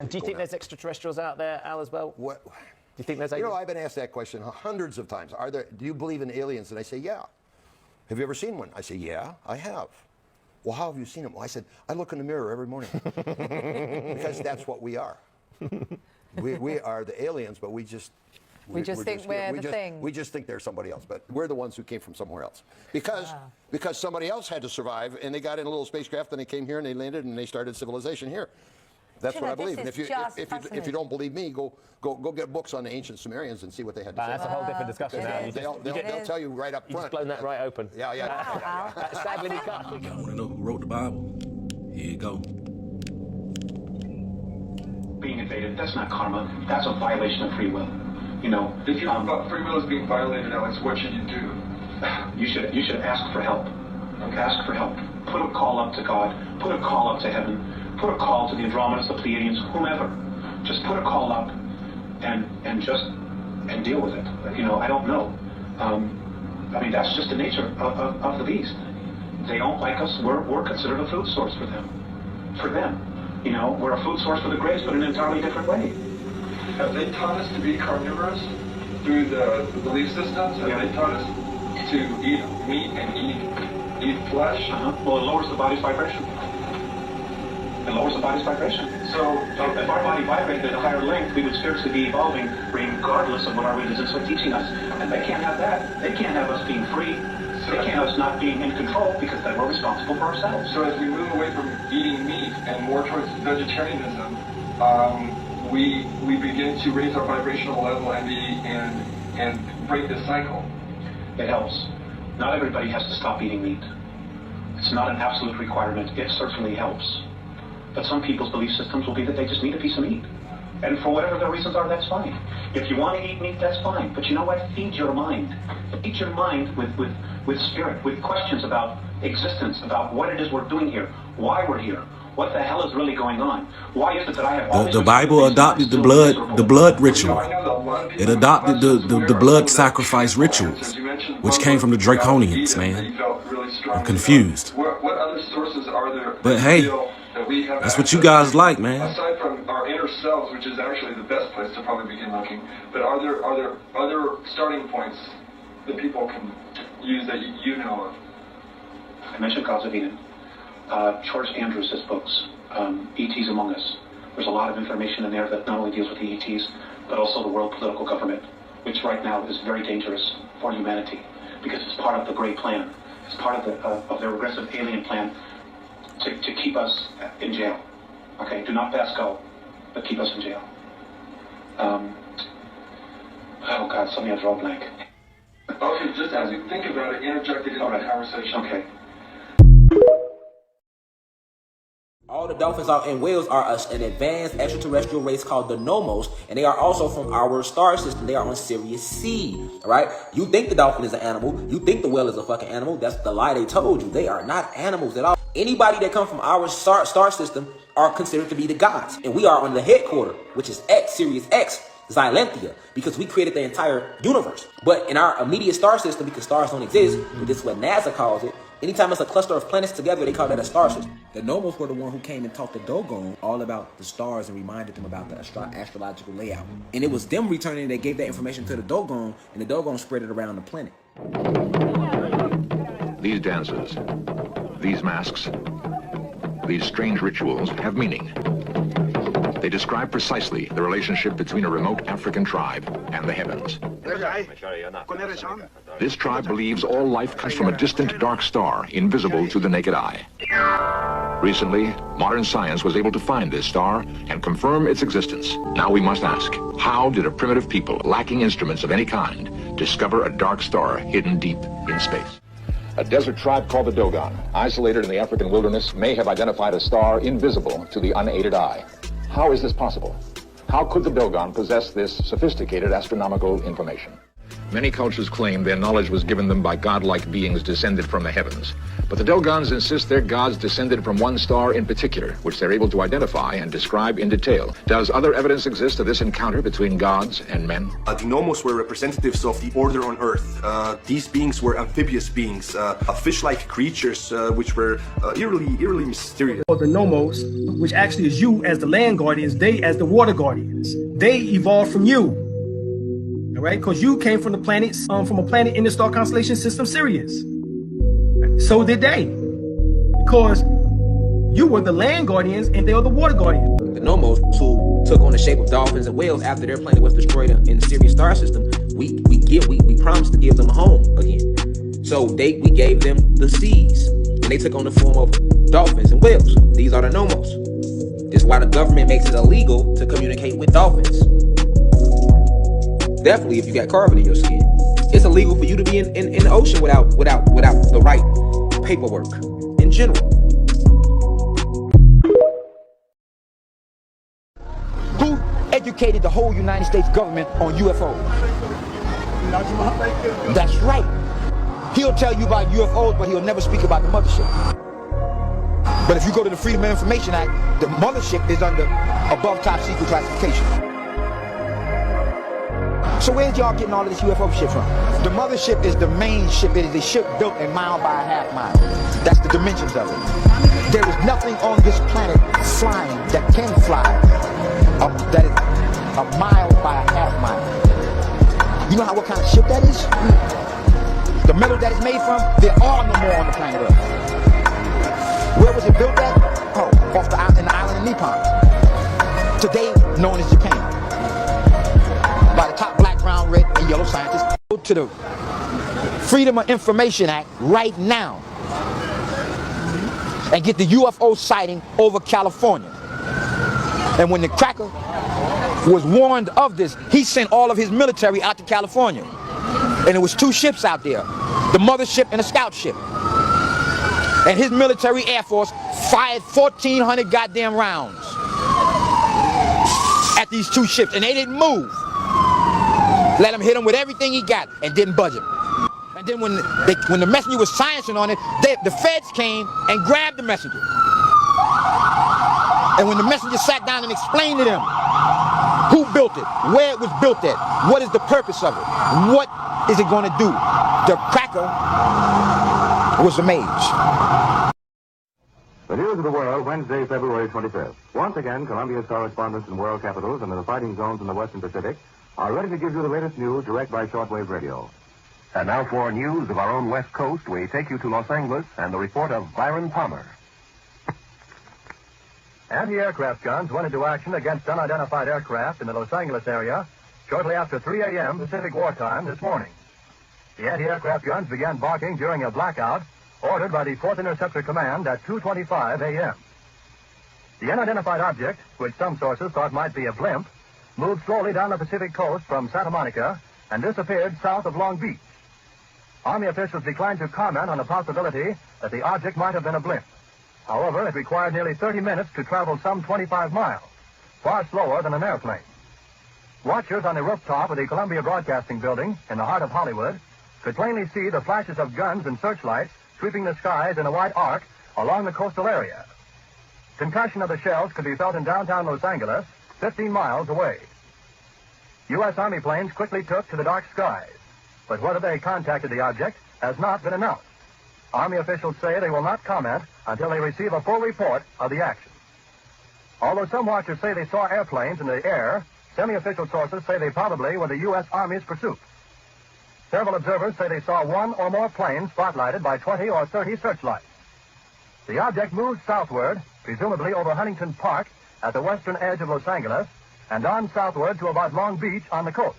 And do you think there's extraterrestrials out there, Al, as well? What? Do you think there's? You know, I've been asked that question hundreds of times. Do you believe in aliens? And I say, yeah. Have you ever seen one? I say, yeah, I have. Well, how have you seen them? Well, I said, I look in the mirror every morning. Because that's what we are. We are the aliens, but we just think we're the thing. We just think they're somebody else, but we're the ones who came from somewhere else. Because somebody else had to survive, and they got in a little spacecraft, and they came here, and they landed, and they started civilization here. That's what I believe. And if you don't believe me, go get books on the ancient Sumerians and see what they had to say. That's a whole different discussion now. They'll tell you right up front. You've just blown that right open. Yeah. Wow. Sadly, we can't. Y'all want to know who wrote the Bible? Here you go. Being invaded, that's not karma. That's a violation of free will. You know, if you thought free will is being violated, Alex, what should you do? You should ask for help. Okay. Ask for help. Put a call up to God. Put a call up to heaven. Put a call to the Andromedas, the Pleiadians, whomever. Just put a call up and deal with it. You know, I don't know. I mean, that's just the nature of the beast. They don't like us. We're considered a food source for them. For them. You know, we're a food source for the Greys, but in an entirely different way. Have they taught us to be carnivorous through the belief systems? Have they taught us to eat meat and eat flesh? Well, it lowers the body's vibration. It lowers the body's vibration. So if our body vibrated at a higher length, we would spiritually be evolving regardless of what our religions are teaching us. And they can't have that. They can't have us being free. They can't have us not being in control because then we're responsible for ourselves. So as we move away from eating meat and more towards vegetarianism, we begin to raise our vibrational level and break the cycle. It helps. Not everybody has to stop eating meat. It's not an absolute requirement. It certainly helps. But some people's belief systems will be that they just need a piece of meat. And for whatever their reasons are, that's fine. If you want to eat meat, that's fine. But you know what? Feed your mind. Feed your mind with spirit, with questions about existence, about what it is we're doing here, why we're here, what the hell is really going on. Why is it that I have all The Bible adopted the blood ritual. It adopted the blood sacrifice rituals, which came from the Draconians, man. I'm confused. What other sources are there? But hey, that's what you guys like, man. Aside from our inner selves, which is actually the best place to probably begin looking, but are there other starting points that people can use that you know of? I mentioned Gods of Eden. George Andrews' books, ETs Among Us. There's a lot of information in there that not only deals with the ETs, but also the world political government, which right now is very dangerous for humanity because it's part of the Great Plan. It's part of their regressive alien plan to keep us in jail. Okay, do not pass go, but keep us in jail. Oh God, suddenly I draw a blank. Okay, just as you think about it, interject it into the conversation. Okay. All the dolphins out in Wales are an advanced extraterrestrial race called the Nomos, and they are also from our star system. They are on Sirius C, all right? You think the dolphin is an animal. You think the whale is a fucking animal. That's the lie they told you. They are not animals at all. Anybody that comes from our star system are considered to be the gods, and we are on the headquarter, which is X, Sirius X, Xylenthia, because we created the entire universe. But in our immediate star system, because stars don't exist, but this is what NASA calls it, anytime it's a cluster of planets together, they call that a star system. The Nomos were the one who came and taught the Dogon all about the stars and reminded them about the astrological layout. And it was them returning that gave that information to the Dogon, and the Dogon spread it around the planet. These dances, these masks, these strange rituals have meaning. They describe precisely the relationship between a remote African tribe and the heavens. This tribe believes all life comes from a distant dark star, invisible to the naked eye. Recently, modern science was able to find this star and confirm its existence. Now we must ask, how did a primitive people lacking instruments of any kind discover a dark star hidden deep in space? A desert tribe called the Dogon, isolated in the African wilderness, may have identified a star invisible to the unaided eye. How is this possible? How could the Dogon possess this sophisticated astronomical information? Many cultures claim their knowledge was given them by godlike beings descended from the heavens. But the Dogons insist their gods descended from one star in particular, which they're able to identify and describe in detail. Does other evidence exist of this encounter between gods and men? The Nomos were representatives of the order on Earth. These beings were amphibious beings, fish-like creatures, which were eerily mysterious. The Nomos, which actually is you as the land guardians, they as the water guardians. They evolved from you. All right, because you came from the planets, from a planet in the star constellation system, Sirius. So did they, because you were the land guardians and they are the water guardians. The Nomos, who took on the shape of dolphins and whales after their planet was destroyed in the Sirius star system, we promised to give them a home again. So we gave them the seas, and they took on the form of dolphins and whales. These are the Nomos. This is why the government makes it illegal to communicate with dolphins. Definitely, if you got carbon in your skin, it's illegal for you to be in the ocean without the right paperwork in general. Who educated the whole United States government on UFOs? That's right. He'll tell you about UFOs, but he'll never speak about the mothership. But if you go to the Freedom of Information Act, the mothership is under above top secret classification. So where's y'all getting all of this UFO shit from? The mothership is the main ship. It is a ship built a mile by a half mile. That's the dimensions of it. There is nothing on this planet flying that can fly that is a mile by a half mile. You know what kind of ship that is? The metal that it's made from, there are no more on the planet Earth. Where was it built at? Oh, in the island of Nippon. Today known as Japan. By the top black, brown, red, and yellow scientists. Go to the Freedom of Information Act right now and get the UFO sighting over California. And when the cracker was warned of this, he sent all of his military out to California. And there was 2 ships out there, the mothership and a scout ship. And his military air force fired 1,400 goddamn rounds at these 2 ships, and they didn't move. Let him hit him with everything he got and didn't budge him. And then when the messenger was sciencing on it, the feds came and grabbed the messenger. And when the messenger sat down and explained to them who built it, where it was built at, what is the purpose of it, what is it going to do, the cracker was amazed. The news of the world, Wednesday, February 25th. Once again, Columbia's correspondents in world capitals and in the fighting zones in the Western Pacific are ready to give you the latest news direct by shortwave radio. And now for news of our own West Coast, we take you to Los Angeles and the report of Byron Palmer. Anti-aircraft guns went into action against unidentified aircraft in the Los Angeles area shortly after 3 a.m. Pacific wartime this morning. The anti-aircraft guns began barking during a blackout ordered by the 4th Interceptor Command at 2:25 a.m. The unidentified object, which some sources thought might be a blimp, moved slowly down the Pacific coast from Santa Monica and disappeared south of Long Beach. Army officials declined to comment on the possibility that the object might have been a blimp. However, it required nearly 30 minutes to travel some 25 miles, far slower than an airplane. Watchers on the rooftop of the Columbia Broadcasting Building in the heart of Hollywood could plainly see the flashes of guns and searchlights sweeping the skies in a wide arc along the coastal area. Concussion of the shells could be felt in downtown Los Angeles, 15 miles away. U.S. Army planes quickly took to the dark skies, but whether they contacted the object has not been announced. Army officials say they will not comment until they receive a full report of the action. Although some watchers say they saw airplanes in the air, semi-official sources say they probably were the U.S. Army's pursuit. Several observers say they saw 1 or more planes spotlighted by 20 or 30 searchlights. The object moved southward, presumably over Huntington Park at the western edge of Los Angeles, and on southward to about Long Beach on the coast.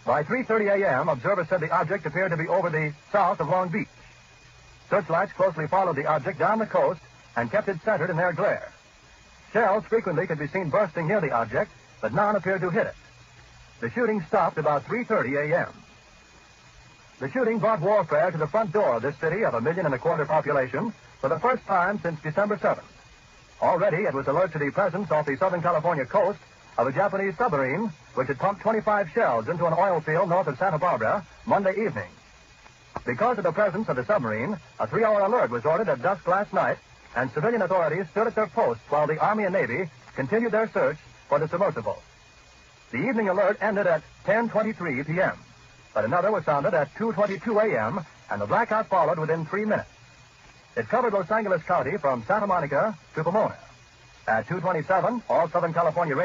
By 3:30 a.m., observers said the object appeared to be over the south of Long Beach. Searchlights closely followed the object down the coast and kept it centered in their glare. Shells frequently could be seen bursting near the object, but none appeared to hit it. The shooting stopped about 3:30 a.m. The shooting brought warfare to the front door of this city of 1.25 million population for the first time since December 7th. Already it was alert to the presence off the Southern California coast of a Japanese submarine which had pumped 25 shells into an oil field north of Santa Barbara Monday evening. Because of the presence of the submarine, a 3-hour alert was ordered at dusk last night, and civilian authorities stood at their posts while the Army and Navy continued their search for the submersible. The evening alert ended at 10:23 p.m., but another was sounded at 2:22 a.m., and the blackout followed within 3 minutes. It covered Los Angeles County from Santa Monica to Pomona. At 2:27, all Southern California radio